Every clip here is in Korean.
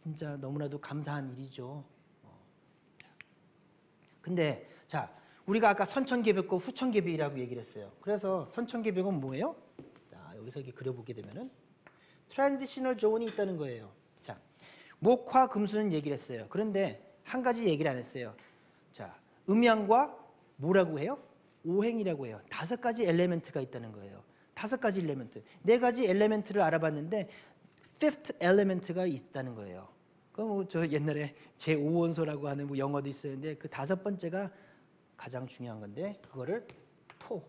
진짜 너무나도 감사한 일이죠. 근데 자, 우리가 아까 선천개벽과 후천개벽이라고 얘기를 했어요. 그래서 선천개벽은 뭐예요? 자, 여기서 이렇게 그려보게 되면은 트랜지셔널 존이 있다는 거예요. 자, 목화 금수는 얘기를 했어요. 그런데 한 가지 얘기를 안 했어요. 자, 음양과 뭐라고 해요? 오행이라고 해요. 5가지 엘레멘트가 있다는 거예요. 5가지 엘레멘트. 4가지 엘레멘트를 알아봤는데 fifth element가 있다는 거예요. 그 뭐 저 옛날에 제5원소라고 하는 뭐 영어도 있었는데 그 5번째가 가장 중요한 건데 그거를 토.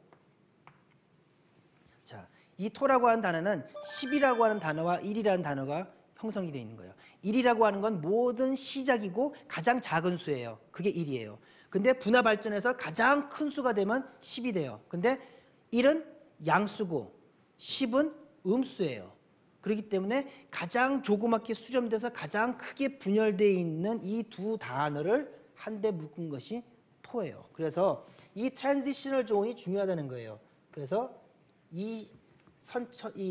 자, 이 토라고 하는 단어는 10이라고 하는 단어와 1이라는 단어가 형성이 되어 있는 거예요. 1이라고 하는 건 모든 시작이고 가장 작은 수예요. 그게 1이에요. 근데 분화 발전해서 가장 큰 수가 되면 10이 돼요. 근데 1은 양수고 10은 음수예요. 그렇기 때문에 가장 조그맣게 수렴돼서 가장 크게 분열되어 있는 이 두 단어를 한데 묶은 것이 토예요. 그래서 이 트랜지셔널 존이 중요하다는 거예요. 그래서 이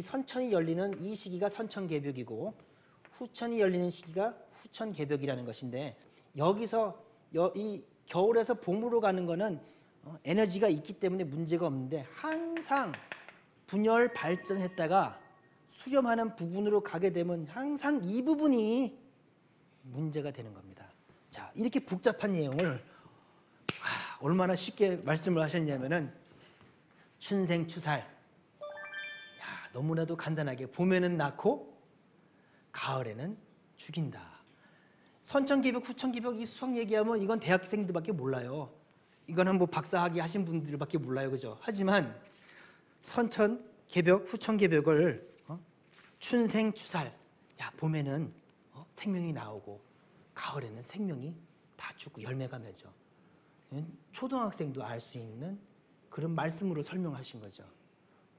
선천이 열리는 이 시기가 선천개벽이고 후천이 열리는 시기가 후천개벽이라는 것인데 여기서 이 겨울에서 봄으로 가는 거는 에너지가 있기 때문에 문제가 없는데 항상 분열 발전했다가 수렴하는 부분으로 가게 되면 항상 이 부분이 문제가 되는 겁니다. 자, 이렇게 복잡한 내용을 얼마나 쉽게 말씀을 하셨냐면은 춘생추살. 야, 너무나도 간단하게 봄에는 낳고 가을에는 죽인다. 선천개벽, 후천개벽 이 수학 얘기하면 이건 대학생들밖에 몰라요. 이거는 뭐 박사학위 하신 분들밖에 몰라요, 그죠? 하지만 선천개벽, 후천개벽을 춘생추살. 야, 봄에는 생명이 나오고 가을에는 생명이 다 죽고 열매가 맺어. 초등학생도 알 수 있는 그런 말씀으로 설명하신 거죠.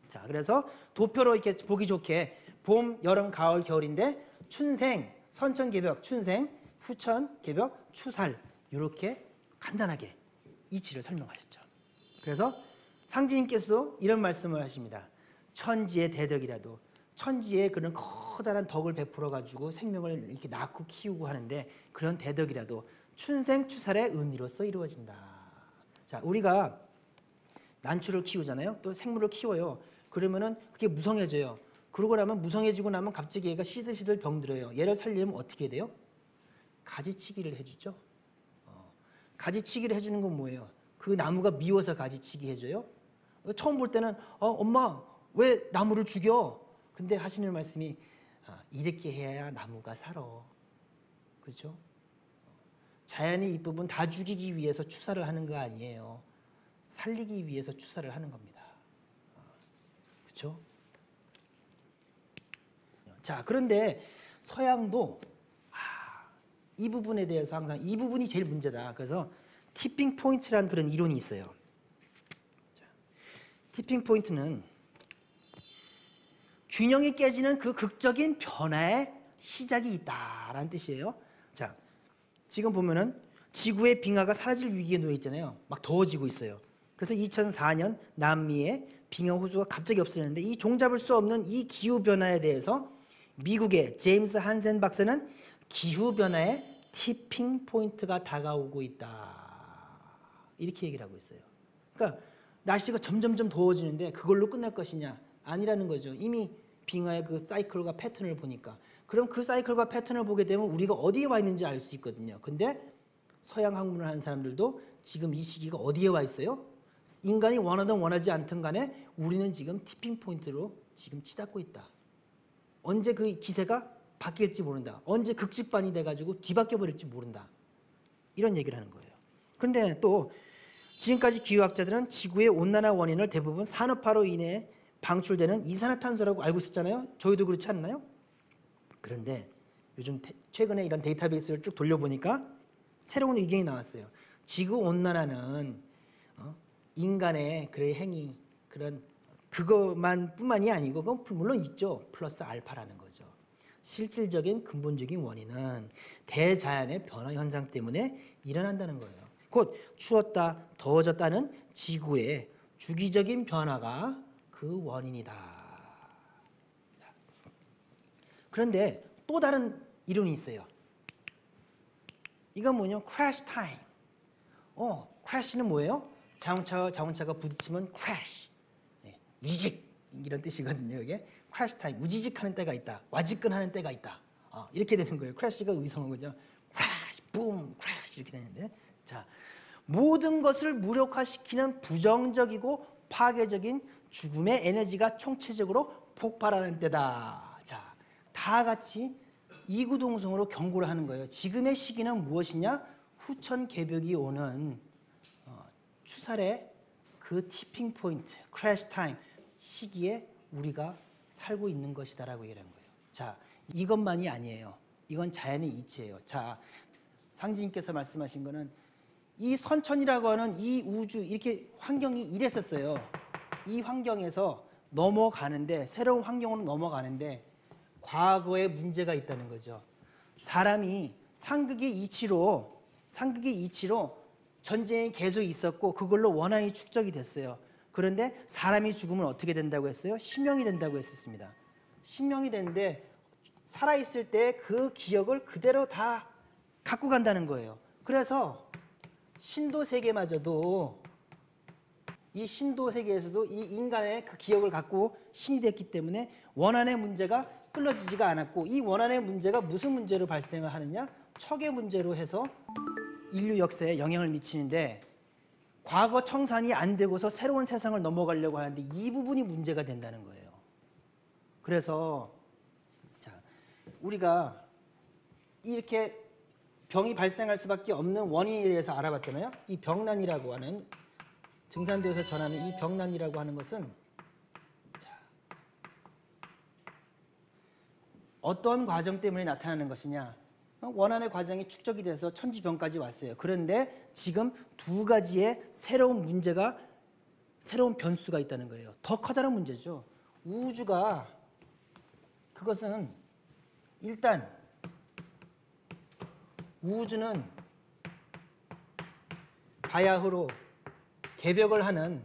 자, 그래서 도표로 이렇게 보기 좋게 봄, 여름, 가을, 겨울인데 춘생, 선천개벽, 춘생, 후천개벽, 추살 이렇게 간단하게 이치를 설명하셨죠. 그래서 상지님께서도 이런 말씀을 하십니다. 천지의 대덕이라도 천지에 그런 커다란 덕을 베풀어 가지고 생명을 이렇게 낳고 키우고 하는데 그런 대덕이라도 춘생추살의 은희로서 이루어진다. 자, 우리가 난초를 키우잖아요. 또 생물을 키워요. 그러면은 그게 무성해져요. 그러고 나면 무성해지고 나면 갑자기 얘가 시들시들 병들어요. 얘를 살리려면 어떻게 해야 돼요? 가지치기를 해주죠. 가지치기를 해주는 건 뭐예요? 그 나무가 미워서 가지치기 해줘요. 처음 볼 때는 엄마 왜 나무를 죽여? 근데 하시는 말씀이 이렇게 해야 나무가 살아. 그렇죠? 자연이 이 부분 다 죽이기 위해서 추사를 하는 거 아니에요. 살리기 위해서 추사를 하는 겁니다. 그렇죠? 자, 그런데 서양도 이 부분에 대해서 항상 이 부분이 제일 문제다. 그래서 티핑 포인트라는 그런 이론이 있어요. 자, 티핑 포인트는 균형이 깨지는 그 극적인 변화의 시작이 있다라는 뜻이에요. 자, 지금 보면은 지구의 빙하가 사라질 위기에 놓여 있잖아요. 막 더워지고 있어요. 그래서 2004년 남미의 빙하 호수가 갑자기 없어졌는데 이 종잡을 수 없는 이 기후 변화에 대해서 미국의 제임스 한센 박사는 기후 변화의 티핑 포인트가 다가오고 있다. 이렇게 얘기를 하고 있어요. 그러니까 날씨가 점점점 더워지는데 그걸로 끝날 것이냐? 아니라는 거죠. 이미 빙하의 그 사이클과 패턴을 보니까. 그럼 그 사이클과 패턴을 보게 되면 우리가 어디에 와 있는지 알 수 있거든요. 근데 서양 학문을 하는 사람들도 지금 이 시기가 어디에 와 있어요? 인간이 원하든 원하지 않든 간에 우리는 지금 티핑 포인트로 지금 치닫고 있다. 언제 그 기세가 바뀔지 모른다. 언제 극직반이 돼가지고 뒤바뀌어 버릴지 모른다. 이런 얘기를 하는 거예요. 근데 또 지금까지 기후학자들은 지구의 온난화 원인을 대부분 산업화로 인해 방출되는 이산화탄소라고 알고 있었잖아요. 저희도 그렇지 않나요? 그런데 요즘 최근에 이런 데이터베이스를 쭉 돌려보니까 새로운 의견이 나왔어요. 지구 온난화는 인간의 그런 행위, 그런 그것만 뿐만이 아니고 그건 물론 있죠. 플러스 알파라는 거죠. 실질적인 근본적인 원인은 대자연의 변화 현상 때문에 일어난다는 거예요. 곧 추웠다, 더워졌다는 지구의 주기적인 변화가 그 원인이다. 그런데 또 다른 이론이 있어요. 이건 뭐냐면 crash time. crash는 뭐예요? 자동차가 부딪히면 crash. 네, 위직 이런 뜻이거든요. 이게 crash time. 우지직하는 때가 있다. 와지끈하는 때가 있다. 이렇게 되는 거예요. crash가 의성어 거죠. crash, boom, crash 이렇게 되는데, 자, 모든 것을 무력화시키는 부정적이고 파괴적인 죽음의 에너지가 총체적으로 폭발하는 때다. 자, 다 같이 이구동성으로 경고를 하는 거예요. 지금의 시기는 무엇이냐? 후천개벽이 오는 추살의 그 티핑 포인트, 크래시 타임 시기에 우리가 살고 있는 것이다라고 얘기하는 거예요. 자, 이것만이 아니에요. 이건 자연의 이치예요. 자, 상지님께서 말씀하신 거는 이 선천이라고 하는 이 우주 이렇게 환경이 이랬었어요. 이 환경에서 넘어가는데, 새로운 환경으로 넘어가는데 과거에 문제가 있다는 거죠. 사람이 상극의 이치로 전쟁이 계속 있었고 그걸로 원한이 축적이 됐어요. 그런데 사람이 죽으면 어떻게 된다고 했어요? 신명이 된다고 했었습니다. 신명이 되는데 살아있을 때 그 기억을 그대로 다 갖고 간다는 거예요. 그래서 신도 세계마저도, 이 신도 세계에서도 이 인간의 그 기억을 갖고 신이 됐기 때문에 원한의 문제가 끌어지지가 않았고, 이 원한의 문제가 무슨 문제로 발생을 하느냐? 척의 문제로 해서 인류 역사에 영향을 미치는데, 과거 청산이 안 되고서 새로운 세상을 넘어가려고 하는데 이 부분이 문제가 된다는 거예요. 그래서 자, 우리가 이렇게 병이 발생할 수밖에 없는 원인에 대해서 알아봤잖아요. 이 병난이라고 하는, 증산도에서 전하는 이 병난이라고 하는 것은, 자, 어떤 과정 때문에 나타나는 것이냐? 원한의 과정이 축적이 돼서 천지병까지 왔어요. 그런데 지금 두 가지의 새로운 문제가, 새로운 변수가 있다는 거예요. 더 커다란 문제죠. 우주가, 그것은 일단 우주는 바야흐로 개벽을 하는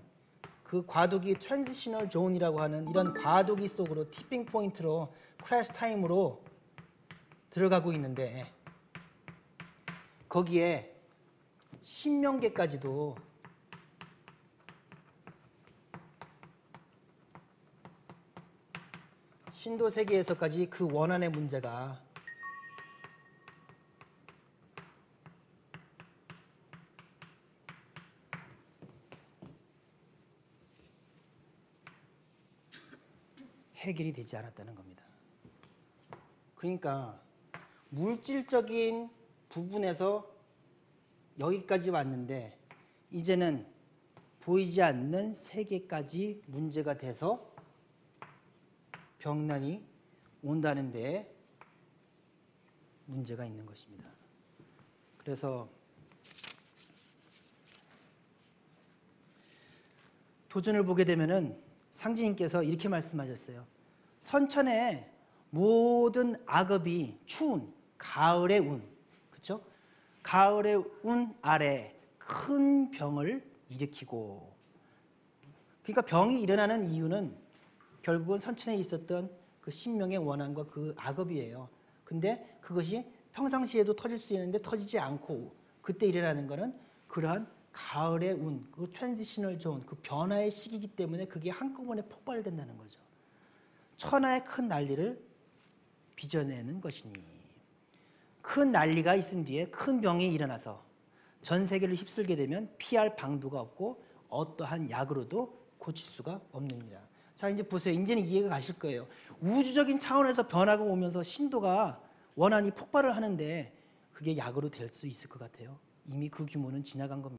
그 과도기 트랜지셔널 존이라고 하는 이런 과도기 속으로, 티핑 포인트로, 크래시 타임으로 들어가고 있는데, 거기에 신명계까지도 신도 세계에서까지 그 원한의 문제가 해결이 되지 않았다는 겁니다. 그러니까 물질적인 부분에서 여기까지 왔는데 이제는 보이지 않는 세계까지 문제가 돼서 병난이 온다는 데 문제가 있는 것입니다. 그래서 도전을 보게 되면은 상지님께서 이렇게 말씀하셨어요. 선천의 모든 악업이 추운 가을의 운, 그렇죠? 가을의 운 아래 큰 병을 일으키고, 그러니까 병이 일어나는 이유는 결국은 선천에 있었던 그 신명의 원한과 그 악업이에요. 근데 그것이 평상시에도 터질 수 있는데 터지지 않고 그때 일어나는 거는 그러한 가을의 운, 그 트랜지셔널 존, 그 변화의 시기이기 때문에 그게 한꺼번에 폭발된다는 거죠. 천하의 큰 난리를 빚어내는 것이니, 큰 난리가 있은 뒤에 큰 병이 일어나서 전 세계를 휩쓸게 되면 피할 방도가 없고 어떠한 약으로도 고칠 수가 없느니라. 자, 이제 보세요. 이제는 이해가 가실 거예요. 우주적인 차원에서 변화가 오면서 신도가, 원한이 폭발을 하는데 그게 약으로 될 수 있을 것 같아요? 이미 그 규모는 지나간 겁니다.